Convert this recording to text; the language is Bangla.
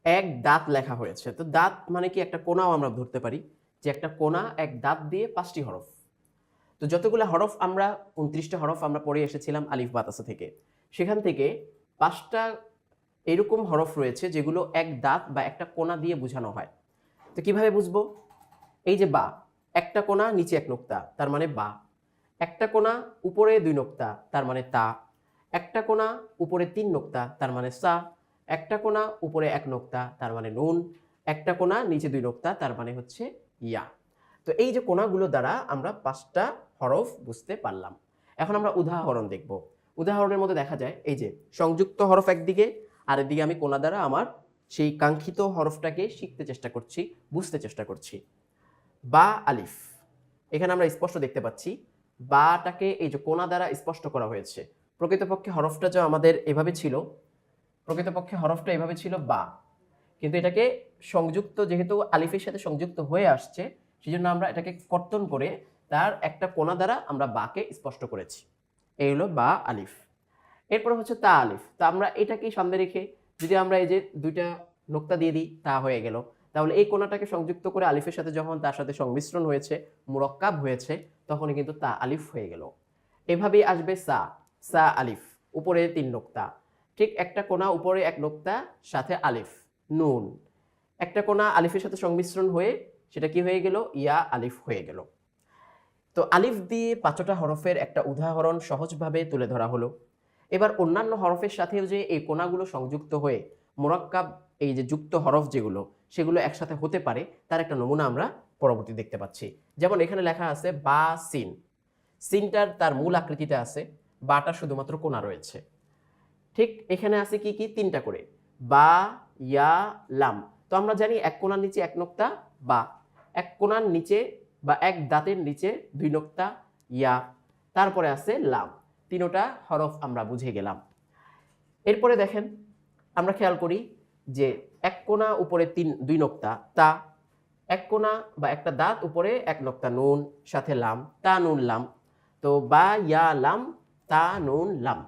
এক দাঁত লেখা হয়েছে। তো দাঁত মানে কি একটা কোণাও আমরা ধরতে পারি যে একটা কোণা এক দাঁত দিয়ে ৫টি হরফ। তো যতগুলো হরফ আমরা ২৯টা হরফ আমরা পড়ে এসেছিলাম আলিফ বা তাসা থেকে। সেখান থেকে ৫টা এরকম হরফ রয়েছে যেগুলো এক দাঁত বা একটা কোণা দিয়ে বোঝানো হয়। তো কিভাবে বুঝবো? এই যে বা, একটা কোণা নিচে এক নোক্তা তার মানে বা। একটা কোণা উপরে ২ নোক্তা তার মানে তা। একটা কোণা উপরে ৩ নোক্তা তার মানে সা। একটা কোণা উপরে ১ নোক্তা তার মানে নুন। একটা কোণা নিচে ২ নোক্তা তার মানে হচ্ছে ইয়া। তো এই যে কোণাগুলো দ্বারা আমরা ৫টা হরফ বুঝতে পারলাম। এখন আমরা উদাহরণ দেখব। উদাহরণের মধ্যে দেখা যায় এই যে সংযুক্ত হরফ একদিকে, আরেকদিকে আমি কোণা দ্বারা আমার সেই কাঙ্ক্ষিত হরফটাকে শিখতে চেষ্টা করছি, বুঝতে চেষ্টা করছি। বা আলিফ। এখানে আমরা স্পষ্ট দেখতে পাচ্ছি বাটাকে এই যে কোণা দ্বারা স্পষ্ট করা হয়েছে। প্রকৃতপক্ষে হরফটা যে আমাদের এভাবে ছিল, প্রকৃতপক্ষে হরফটা এভাবে ছিল বা। কিন্তু এটাকে সংযুক্ত যেহেতু আলিফের সাথে সংযুক্ত হয়ে আসছে, সেজন্য আমরা এটাকে কর্তন করে তার একটা কোণা দ্বারা আমরা বাকে স্পষ্ট করেছি। এই হলো বা আলিফ। এরপর হচ্ছে তা আলিফ। তো আমরা এটাকেই সামনে রেখে যদি আমরা এই যে ২টা নোক্তা দিয়ে দিই তা হয়ে গেল। তাহলে এই কোণাটাকে সংযুক্ত করে আলিফের সাথে যখন তার সাথে সংমিশ্রণ হয়েছে, মুরাক্কাব হয়েছে, তখনই কিন্তু তা আলিফ হয়ে গেল। এভাবেই আসবে সা, সা আলিফ, উপরে ৩ নোক্তা। ঠিক একটা কোণা উপরে ১ নোক্তা সাথে আলিফ, নুন। একটা কোণা আলিফের সাথে সংমিশ্রণ হয়ে সেটা কি হয়ে গেল? ইয়া আলিফ হয়ে গেল। তো আলিফ দিয়ে ৫টা হরফের একটা উদাহরণ সহজভাবে তুলে ধরা হলো। এবার অন্যান্য হরফের সাথেও যে এই কোণাগুলো সংযুক্ত হয়ে মুরাক্কাব এই যে যুক্ত হরফ যেগুলো, সেগুলো একসাথে হতে পারে তার একটা নমুনা আমরা পরবর্তী দেখতে পাচ্ছি। যেমন এখানে লেখা আছে বা সিন। সিনটার তার মূল আকৃতিতে আছে, বাটা শুধুমাত্র কোণা রয়েছে। ঠিক এখানে আছে কি, কি? ৩টা করে। বা, ইয়া, লাম। তো আমরা জানি এক কোণার নিচে ১ নোক্তা বা, এক কোণার নিচে বা এক দাঁতের নিচে ২ নোক্তা ইয়া, তারপরে আছে লাম। ৩টা হরফ আমরা বুঝে গেলাম। এরপরে দেখেন আমরা খেয়াল করি যে এক কোণা উপরে ২ নোক্তা তা, এক কোণা বা একটা দাঁত উপরে ১ নোক্তা নুন সাথে লাম, তা নুন লাম। তো বা ইয়া লাম তা নুন লাম।